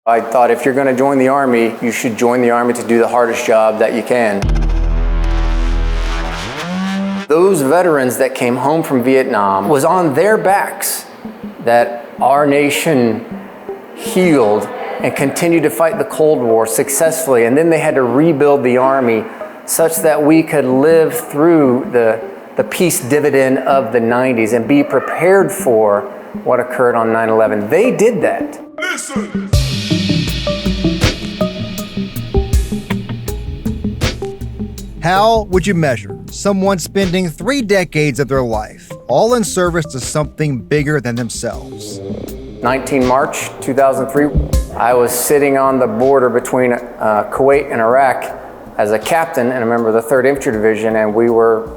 I thought if you're going to join the Army, you should join the Army to do the hardest job that you can. Those veterans that came home from Vietnam, was on their backs that our nation healed and continued to fight the Cold War successfully. And then they had to rebuild the Army such that we could live through the peace dividend of the 90s and be prepared for what occurred on 9/11. They did that. Listen. How would you measure someone spending 3 decades of their life all in service to something bigger than themselves? 19 March 2003, I was sitting on the border between Kuwait and Iraq as a captain and a member of the 3rd Infantry Division, and we were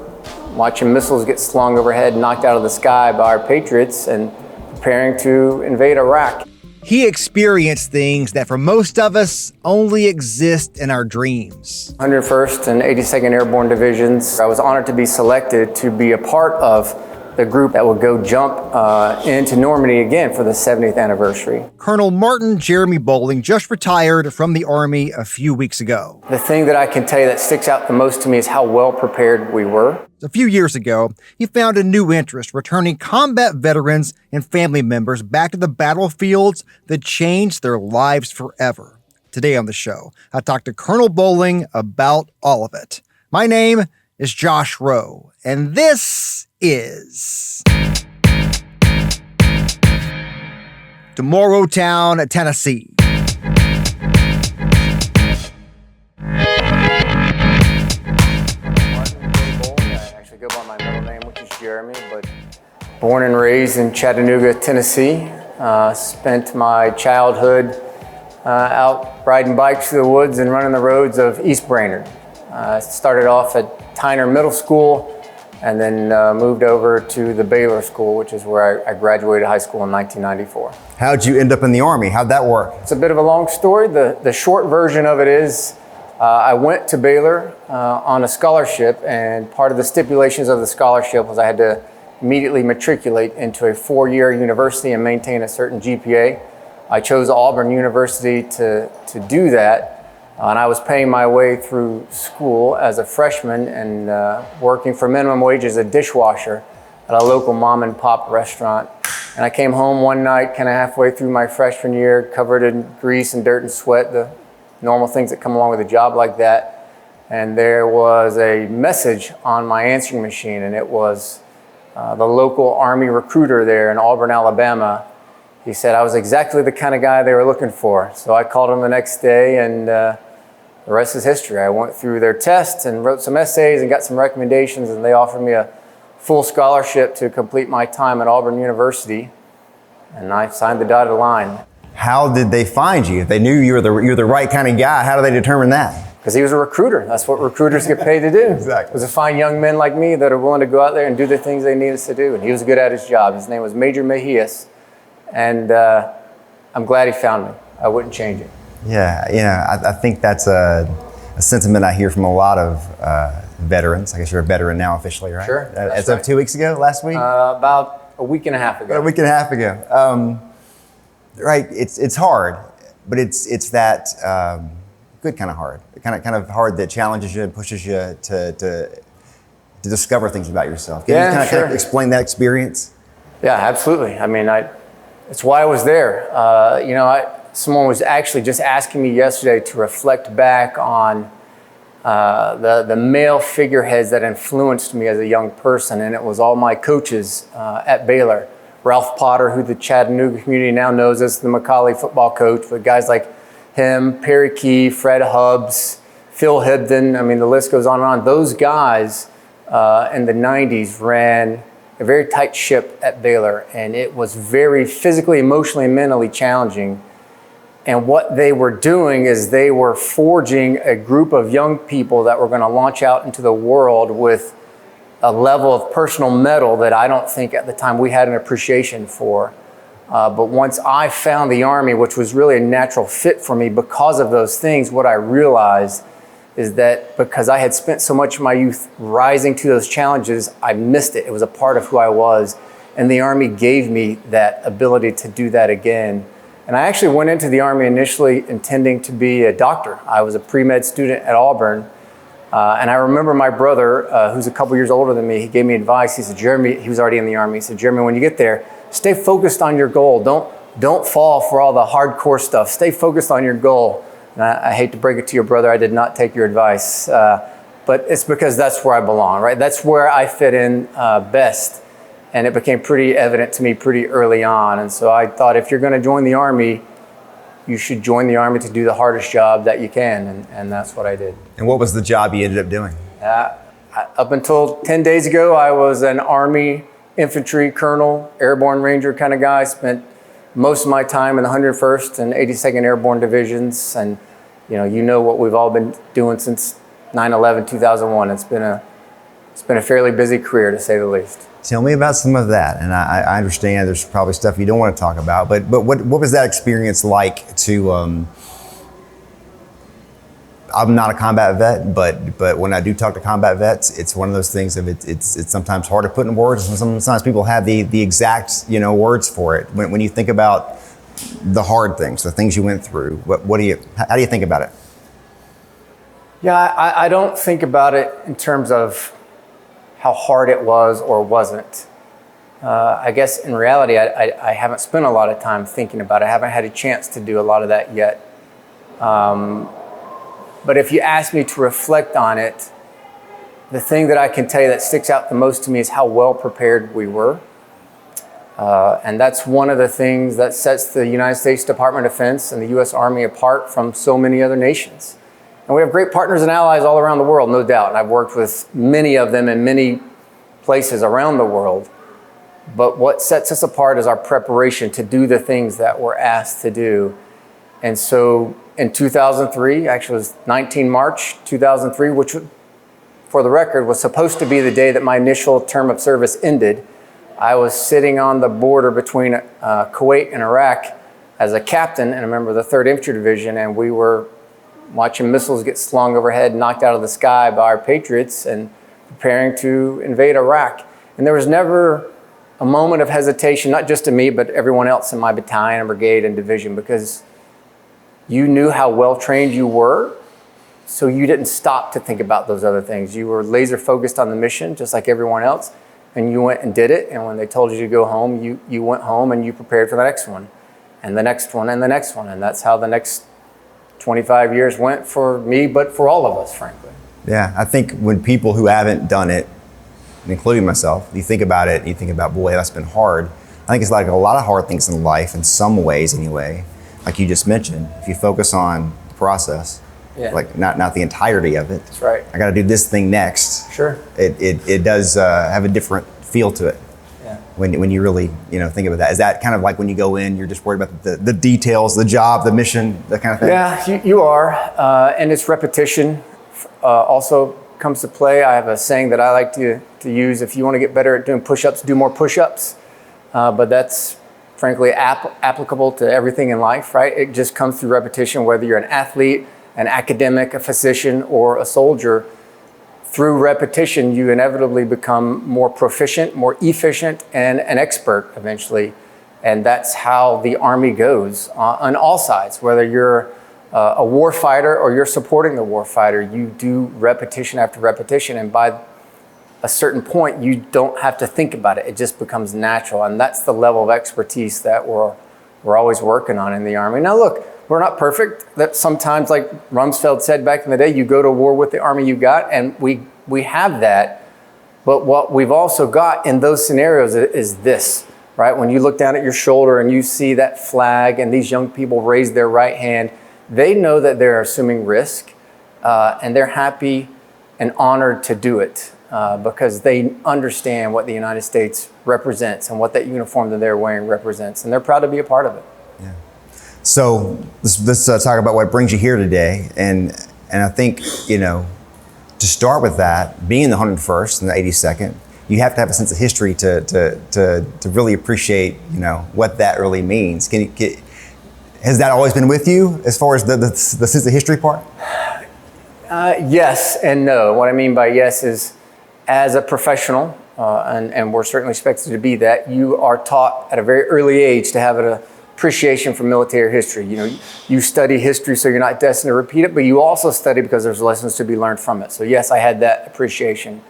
watching missiles get slung overhead, knocked out of the sky by our patriots, and preparing to invade Iraq. He experienced things that for most of us only exist in our dreams. 101st and 82nd Airborne Divisions. I was honored to be selected to be a part of the group that would go jump into Normandy again for the 70th anniversary. Colonel Martin Jeremy Bowling just retired from the Army a few weeks ago. The thing that I can tell you that sticks out the most to me is how well prepared we were. A few years ago, he found a new interest, returning combat veterans and family members back to the battlefields that changed their lives forever. Today on the show, I talked to Colonel Bowling about all of it. My name is Josh Rowe, and this is Tomorrowtown, Tennessee. Go by my middle name, which is Jeremy, but born and raised in Chattanooga, Tennessee. Spent my childhood out riding bikes through the woods and running the roads of East Brainerd. Started off at Tyner Middle School and then moved over to the Baylor School, which is where I graduated high school in 1994. How'd you end up in the Army? How'd that work? It's a bit of a long story. The short version of it is I went to Baylor on a scholarship, and part of the stipulations of the scholarship was I had to immediately matriculate into a 4-year university and maintain a certain GPA. I chose Auburn University to do that, and I was paying my way through school as a freshman and working for minimum wage as a dishwasher at a local mom and pop restaurant. And I came home one night kind of halfway through my freshman year, covered in grease and dirt and sweat, the normal things that come along with a job like that. And there was a message on my answering machine, and it was the local Army recruiter there in Auburn, Alabama. He said I was exactly the kind of guy they were looking for. So I called him the next day, and the rest is history. I went through their tests and wrote some essays and got some recommendations, and they offered me a full scholarship to complete my time at Auburn University, and I signed the dotted line. How did they find you? If they knew you were the right kind of guy, how do they determine that? Because he was a recruiter. That's what recruiters get paid to do. Exactly. It was to find young men like me that are willing to go out there and do the things they need us to do. And he was good at his job. His name was Major Mejias. And I'm glad he found me. I wouldn't change it. Yeah, I think that's a sentiment I hear from a lot of veterans. I guess you're a veteran now officially, right? Sure. As of 2 weeks ago, last week? About a week and a half ago. A week and a half ago. Right, it's hard, but it's that good kind of hard. Kind of hard that challenges you and pushes you to discover things about yourself. Can you kind of explain that experience? Yeah, absolutely. I mean, it's why I was there. Someone was actually just asking me yesterday to reflect back on the male figureheads that influenced me as a young person, and it was all my coaches at Baylor. Ralph Potter, who the Chattanooga community now knows as the McCallie football coach, but guys like him, Perry Key, Fred Hubbs, Phil Hibden, I mean, the list goes on and on. Those guys in the 90s ran a very tight ship at Baylor, and it was very physically, emotionally, and mentally challenging. And what they were doing is they were forging a group of young people that were going to launch out into the world with a level of personal mettle that I don't think at the time we had an appreciation for. But once I found the Army, which was really a natural fit for me because of those things, what I realized is that because I had spent so much of my youth rising to those challenges, I missed it. It was a part of who I was. And the Army gave me that ability to do that again. And I actually went into the Army initially intending to be a doctor. I was a pre-med student at Auburn. And I remember my brother, who's a couple years older than me, he gave me advice. He said, Jeremy, he was already in the Army. He said, Jeremy, when you get there, stay focused on your goal. Don't fall for all the hardcore stuff. Stay focused on your goal. And I hate to break it to your brother, I did not take your advice. But it's because that's where I belong, right? That's where I fit in best. And it became pretty evident to me pretty early on. And so I thought, if you're going to join the Army, you should join the Army to do the hardest job that you can. And that's what I did. And what was the job you ended up doing? Up until 10 days ago, I was an Army infantry colonel, airborne ranger kind of guy. Spent most of my time in the 101st and 82nd Airborne Divisions. And you know what we've all been doing since 9/11, 2001. It's been a fairly busy career, to say the least. Tell me about some of that. And I understand there's probably stuff you don't want to talk about, but what was that experience like to, I'm not a combat vet, but when I do talk to combat vets, it's one of those things of it's sometimes hard to put in words, and sometimes people have the exact, words for it. When you think about the hard things, the things you went through, how do you think about it? Yeah, I don't think about it in terms of how hard it was or wasn't. I guess in reality, I haven't spent a lot of time thinking about it. I haven't had a chance to do a lot of that yet. But if you ask me to reflect on it, the thing that I can tell you that sticks out the most to me is how well prepared we were. And that's one of the things that sets the United States Department of Defense and the U.S. Army apart from so many other nations. And we have great partners and allies all around the world, no doubt. And I've worked with many of them in many places around the world. But what sets us apart is our preparation to do the things that we're asked to do. And so in 2003, actually it was 19 March 2003, which for the record was supposed to be the day that my initial term of service ended. I was sitting on the border between Kuwait and Iraq as a captain and a member of the 3rd Infantry Division, and we were watching missiles get slung overhead, knocked out of the sky by our patriots, and preparing to invade Iraq. And there was never a moment of hesitation, not just to me, but everyone else in my battalion and brigade and division, because you knew how well trained you were, so you didn't stop to think about those other things. You were laser focused on the mission, just like everyone else, and you went and did it. And when they told you to go home, you went home and you prepared for the next one, and the next one, and the next one. And that's how the next 25 years went for me, but for all of us, frankly. Yeah, I think when people who haven't done it, including myself, you think about it, you think about, boy, that's been hard. I think it's like a lot of hard things in life, in some ways anyway, like you just mentioned. If you focus on the process, like not the entirety of it. That's right. I got to do this thing next. Sure. It does have a different feel to it. Yeah. When you really think about that. Is that kind of like when you go in, you're just worried about the details, the job, the mission, that kind of thing? Yeah, you are. And it's repetition also comes to play. I have a saying that I like to use: if you want to get better at doing push-ups, do more push-ups. But that's frankly applicable to everything in life, right? It just comes through repetition, whether you're an athlete, an academic, a physician, or a soldier. Through repetition, you inevitably become more proficient, more efficient, and an expert eventually. And that's how the Army goes on all sides, whether you're a war fighter or you're supporting the war fighter. You do repetition after repetition, and by a certain point, you don't have to think about it. It just becomes natural, and that's the level of expertise that we're always working on in the Army. Now, look, we're not perfect. That sometimes, like Rumsfeld said back in the day, you go to war with the Army you got, and we have that. But what we've also got in those scenarios is this, right? When you look down at your shoulder and you see that flag and these young people raise their right hand, they know that they're assuming risk, and they're happy and honored to do it because they understand what the United States represents and what that uniform that they're wearing represents, and they're proud to be a part of it. Yeah. So let's talk about what brings you here today, and I think to start with that, being the 101st and the 82nd, you have to have a sense of history to really appreciate what that really means. Has that always been with you as far as the sense of history part? Yes and no. What I mean by yes is, as a professional, and we're certainly expected to be that, you are taught at a very early age to have a appreciation for military history. You know, you study history so you're not destined to repeat it, but you also study because there's lessons to be learned from it. So yes, I had that appreciation.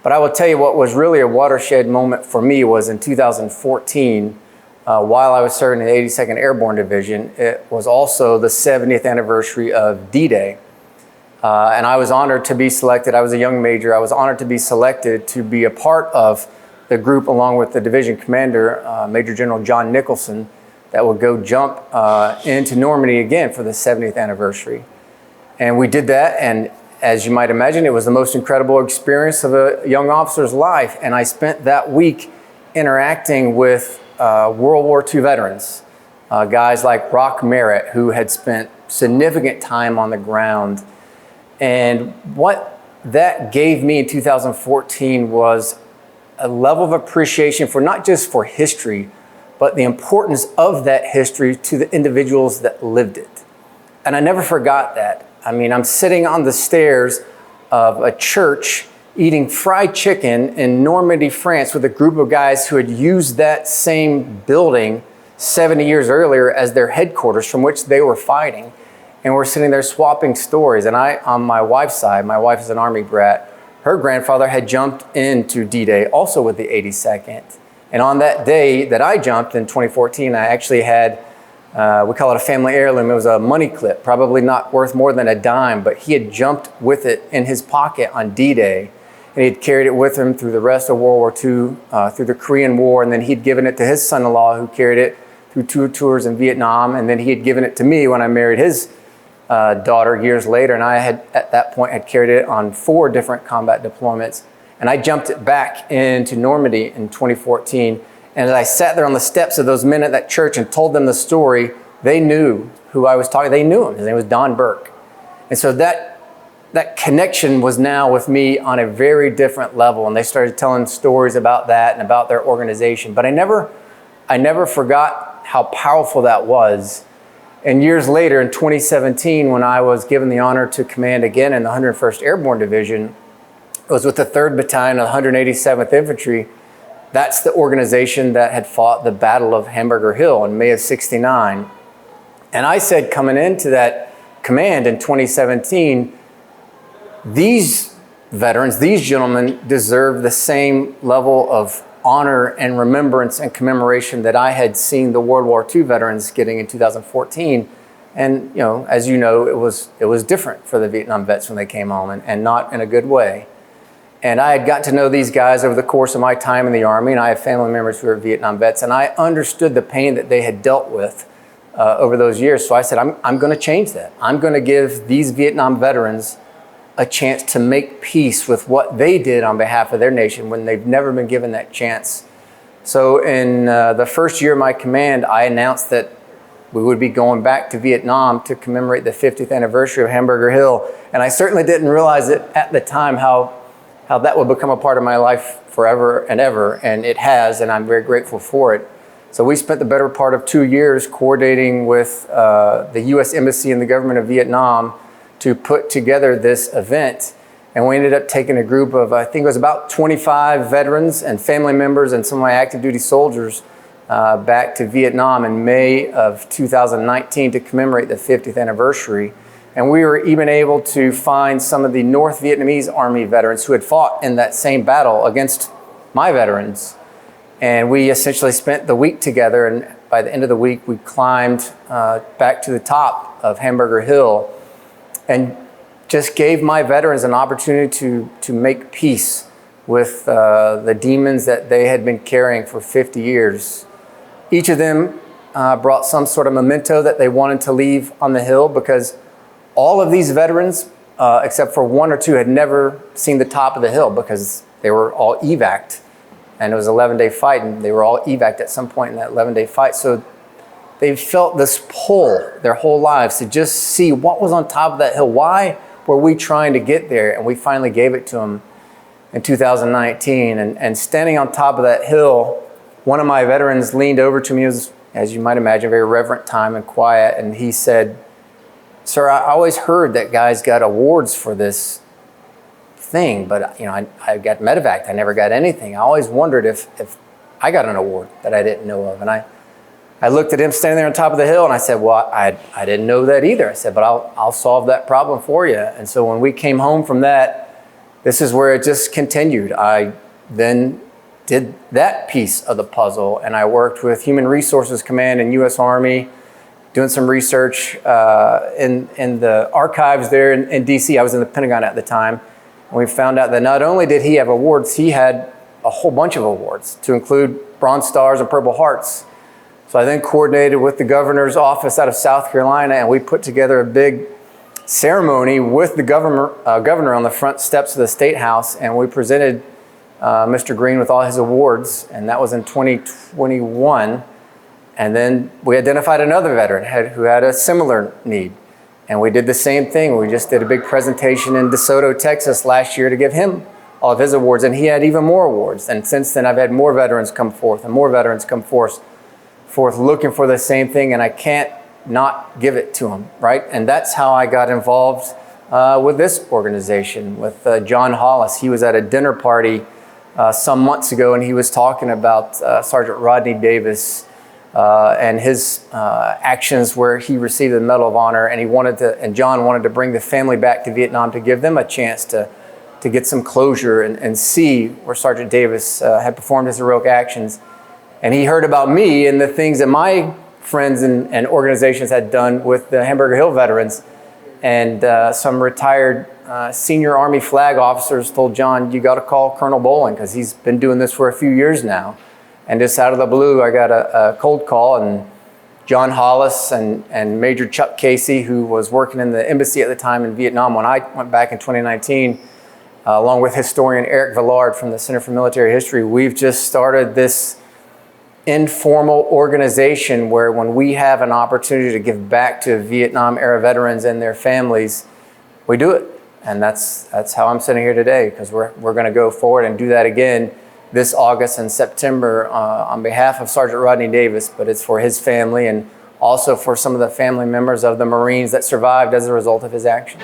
But I will tell you what was really a watershed moment for me was in 2014, while I was serving in the 82nd Airborne Division. It was also the 70th anniversary of D-Day. And I was honored to be selected. I was a young major. I was honored to be selected to be a part of the group along with the division commander, Major General John Nicholson, that would go jump into Normandy again for the 70th anniversary. And we did that, and as you might imagine, it was the most incredible experience of a young officer's life. And I spent that week interacting with World War II veterans, guys like Rock Merritt, who had spent significant time on the ground. And what that gave me in 2014 was a level of appreciation for not just for history, but the importance of that history to the individuals that lived it. And I never forgot that. I mean, I'm sitting on the stairs of a church eating fried chicken in Normandy, France, with a group of guys who had used that same building 70 years earlier as their headquarters from which they were fighting. And we're sitting there swapping stories. And I, on my wife's side, my wife is an Army brat, her grandfather had jumped into D-Day also with the 82nd. And on that day that I jumped in 2014, I actually had, we call it a family heirloom. It was a money clip, probably not worth more than a dime, but he had jumped with it in his pocket on D-Day. And he'd carried it with him through the rest of World War II, through the Korean War, and then he'd given it to his son-in-law who carried it through 2 tours in Vietnam, and then he had given it to me when I married his daughter years later, and I had, at that point, had carried it on 4 different combat deployments. And I jumped it back into Normandy in 2014. And as I sat there on the steps of those men at that church and told them the story, they knew who I was talking. They knew him. His name was Don Burke. And so that connection was now with me on a very different level. And they started telling stories about that and about their organization. But I never forgot how powerful that was. And years later, in 2017, when I was given the honor to command again in the 101st Airborne Division, it was with the 3rd Battalion of the 187th Infantry. That's the organization that had fought the Battle of Hamburger Hill in May of '69. And I said, coming into that command in 2017, these veterans, these gentlemen deserve the same level of honor and remembrance and commemoration that I had seen the World War II veterans getting in 2014. And as you know, it was different for the Vietnam vets when they came home, and not in a good way. And I had gotten to know these guys over the course of my time in the Army, and I have family members who are Vietnam vets, and I understood the pain that they had dealt with over those years. So I said, I'm going to change that. I'm going to give these Vietnam veterans a chance to make peace with what they did on behalf of their nation when they've never been given that chance. So in the first year of my command, I announced that we would be going back to Vietnam to commemorate the 50th anniversary of Hamburger Hill. And I certainly didn't realize it at the time how that would become a part of my life forever and ever, and it has, and I'm very grateful for it. So we spent the better part of 2 years coordinating with the U.S. Embassy and the government of Vietnam to put together this event. And we ended up taking a group of, I think it was about 25 veterans and family members and some of my active duty soldiers back to Vietnam in May of 2019 to commemorate the 50th anniversary. And we were even able to find some of the North Vietnamese Army veterans who had fought in that same battle against my veterans. And we essentially spent the week together, and by the end of the week, we climbed back to the top of Hamburger Hill and just gave my veterans an opportunity to make peace with the demons that they had been carrying for 50 years. Each of them brought some sort of memento that they wanted to leave on the hill, because all of these veterans, except for 1 or 2, had never seen the top of the hill because they were all evac'd. And it was an 11-day fight, and they were all evac'd at some point in that 11-day fight. So they felt this pull their whole lives to just see what was on top of that hill. Why were we trying to get there? And we finally gave it to them in 2019. And standing on top of that hill, one of my veterans leaned over to me. It was, as you might imagine, a very reverent time and quiet. And he said, "Sir, I always heard that guys got awards for this thing, but I got medevac. I never got anything. I always wondered if I got an award that I didn't know of." And I I looked at him standing there on top of the hill and I said, well, I didn't know that either. I said, but I'll solve that problem for you. And so when we came home from that, this is where it just continued. I then did that piece of the puzzle, and I worked with Human Resources Command and U.S. Army, doing some research in the archives there in D.C. I was in the Pentagon at the time. And we found out that not only did he have awards, he had a whole bunch of awards, to include Bronze Stars and Purple Hearts. So I then coordinated with the governor's office out of South Carolina, and we put together a big ceremony with the governor on the front steps of the State House, and we presented Mr. Green with all his awards, and that was in 2021. And then we identified another veteran who had a similar need, and we did the same thing. We just did a big presentation in DeSoto, Texas last year to give him all of his awards, and he had even more awards. And since then, I've had more veterans come forth and more veterans come forth looking for the same thing, and I can't not give it to them, right? And that's how I got involved with this organization, with John Hollis. He was at a dinner party some months ago, and he was talking about Sergeant Rodney Davis and his actions where he received the Medal of Honor, and John wanted to bring the family back to Vietnam to give them a chance to get some closure and see where Sergeant Davis had performed his heroic actions. And he heard about me and the things that my friends and organizations had done with the Hamburger Hill veterans. And some retired senior Army flag officers told John, you got to call Colonel Bowling, because he's been doing this for a few years now. And just out of the blue, I got a cold call, and John Hollis and Major Chuck Casey, who was working in the embassy at the time in Vietnam when I went back in 2019, along with historian Eric Villard from the Center for Military History, we've just started this informal organization where when we have an opportunity to give back to Vietnam era veterans and their families, we do it. And that's how I'm sitting here today, because we're going to go forward and do that again this August and September on behalf of Sergeant Rodney Davis, but it's for his family and also for some of the family members of the Marines that survived as a result of his actions.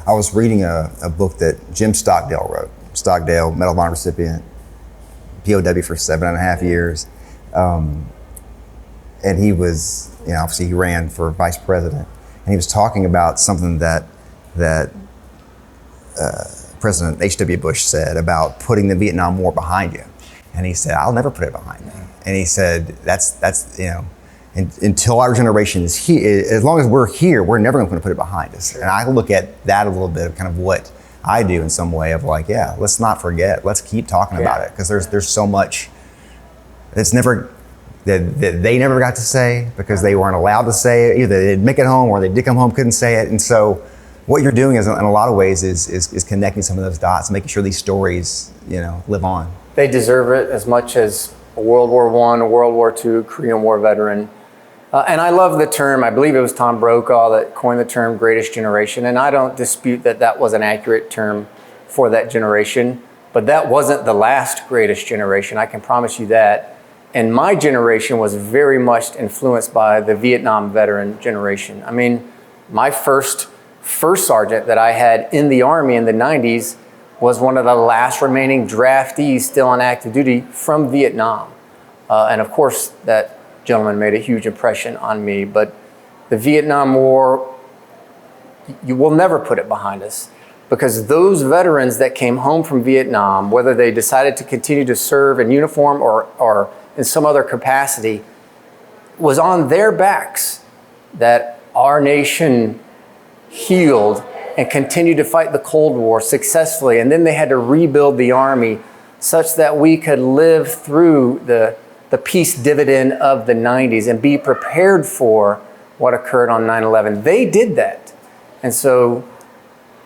I was reading a book that Jim Stockdale wrote. Stockdale, Medal of Honor recipient, POW for 7.5 years. And he was, obviously he ran for vice president. And he was talking about something that President H.W. Bush said about putting the Vietnam War behind you. And he said, I'll never put it behind me. And he said, that's until our generation is here, as long as we're here, we're never going to put it behind us. And I look at that a little bit of kind of what I do in some way of like, let's not forget, let's keep talking about it, because there's so much that's never, that they never got to say because they weren't allowed to say it. Either they didn't make it home or they did come home, couldn't say it. And so what you're doing is, in a lot of ways, is connecting some of those dots, making sure these stories, live on. They deserve it as much as a World War I, a World War II, Korean War veteran. And I love the term, I believe it was Tom Brokaw that coined the term greatest generation. And I don't dispute that was an accurate term for that generation, but that wasn't the last greatest generation. I can promise you that. And my generation was very much influenced by the Vietnam veteran generation. I mean, my first sergeant that I had in the Army in the 90s was one of the last remaining draftees still on active duty from Vietnam. And of course, that gentleman made a huge impression on me. But the Vietnam War, you will never put it behind us, because those veterans that came home from Vietnam, whether they decided to continue to serve in uniform or in some other capacity, was on their backs that our nation healed and continued to fight the Cold War successfully. And then they had to rebuild the Army such that we could live through the peace dividend of the 90s and be prepared for what occurred on 9/11. They did that. And so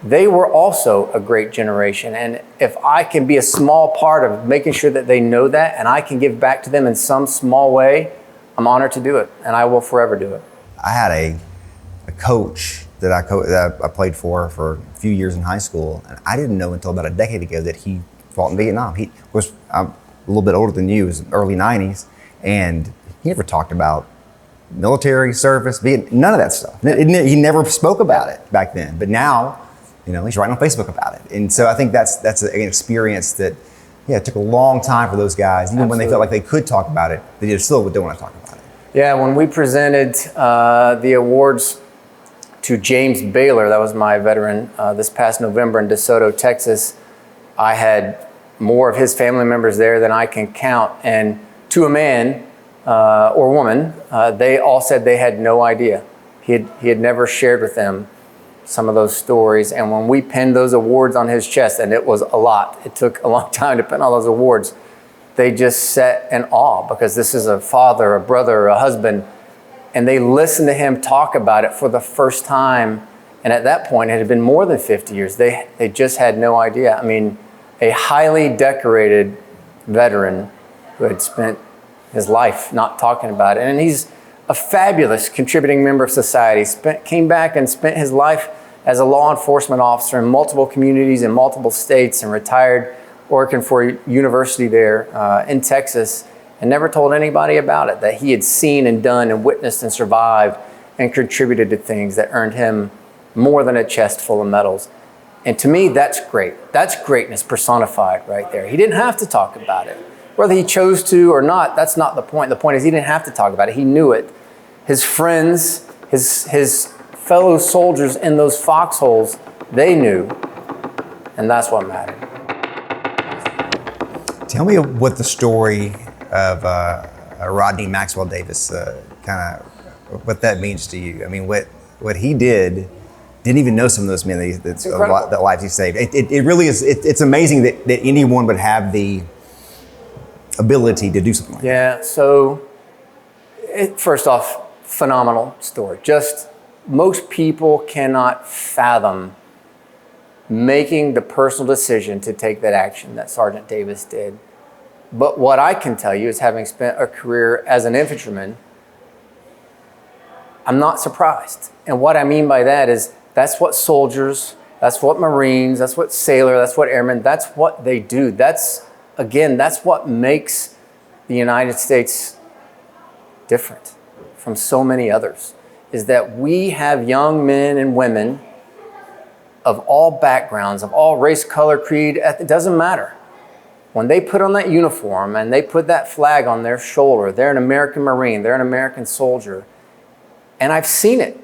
they were also a great generation. And if I can be a small part of making sure that they know that and I can give back to them in some small way, I'm honored to do it, and I will forever do it. I had a coach that I played for a few years in high school, and I didn't know until about a decade ago that he fought in Vietnam. He was a little bit older than you, it was early 90s, and he never talked about military service, none of that stuff. He never spoke about it back then, but now, he's writing on Facebook about it. And so I think that's an experience that Yeah, it took a long time for those guys, even when they felt like they could talk about it, they just still don't want to talk about it. Yeah, when we presented the awards to James Baylor, that was my veteran, this past November in DeSoto, Texas, I had more of his family members there than I can count. And to a man or woman, they all said they had no idea. He had never shared with them some of those stories. And when we pinned those awards on his chest, and it was a lot, it took a long time to pin all those awards, they just sat in awe because this is a father, a brother, a husband, and they listened to him talk about it for the first time. And at that point, it had been more than 50 years. They just had no idea. I mean, a highly decorated veteran who had spent his life not talking about it. And he's a fabulous contributing member of society, came back and spent his life as a law enforcement officer in multiple communities in multiple states and retired working for a university there in Texas and never told anybody about it, that he had seen and done and witnessed and survived and contributed to things that earned him more than a chest full of medals. And to me, that's great. That's greatness personified right there. He didn't have to talk about it. Whether he chose to or not, that's not the point. The point is he didn't have to talk about it. He knew it. His friends, his fellow soldiers in those foxholes, they knew. And that's what mattered. Tell me what the story of Rodney Maxwell Davis, what that means to you. I mean, what he did, didn't even know some of those men that lives he saved. It really is, it's amazing that anyone would have the ability to do something like that. Yeah, so first off, phenomenal story. Just most people cannot fathom making the personal decision to take that action that Sergeant Davis did. But what I can tell you is, having spent a career as an infantryman, I'm not surprised. And what I mean by that is that's what soldiers, that's what Marines, that's what sailors, that's what airmen, that's what they do. That's what makes the United States different from so many others, is that we have young men and women of all backgrounds, of all race, color, creed, it doesn't matter. When they put on that uniform and they put that flag on their shoulder, they're an American Marine, they're an American soldier. And I've seen it,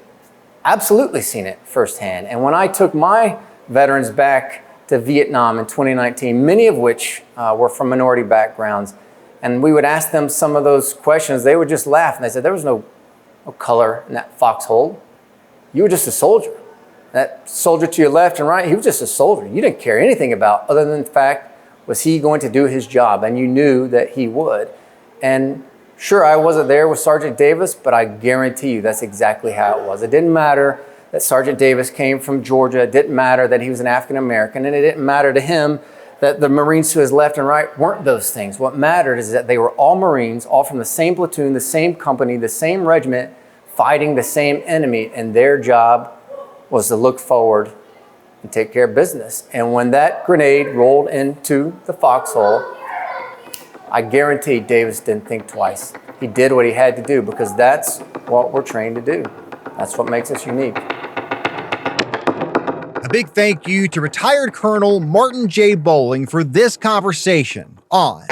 absolutely seen it firsthand. And when I took my veterans back to Vietnam in 2019, many of which were from minority backgrounds, and we would ask them some of those questions, they would just laugh. And they said, there was no color in that foxhole. You were just a soldier. That soldier to your left and right, he was just a soldier. You didn't care anything about, other than the fact, was he going to do his job? And you knew that he would. And sure, I wasn't there with Sergeant Davis, but I guarantee you that's exactly how it was. It didn't matter that Sergeant Davis came from Georgia. It didn't matter that he was an African American. And it didn't matter to him that the Marines to his left and right weren't those things. What mattered is that they were all Marines, all from the same platoon, the same company, the same regiment, fighting the same enemy. And their job was to look forward and take care of business. And when that grenade rolled into the foxhole, I guarantee Davis didn't think twice. He did what he had to do, because that's what we're trained to do. That's what makes us unique. A big thank you to retired Colonel Martin J. Bowling for this conversation on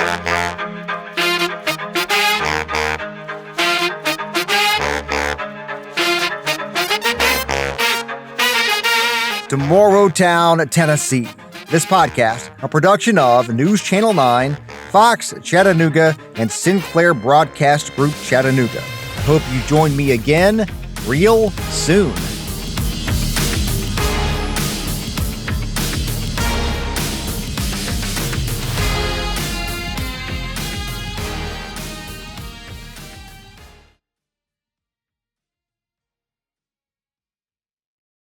Tomorrowtown, Tennessee. This podcast, a production of News Channel 9, Fox Chattanooga, and Sinclair Broadcast Group Chattanooga. I hope you join me again real soon.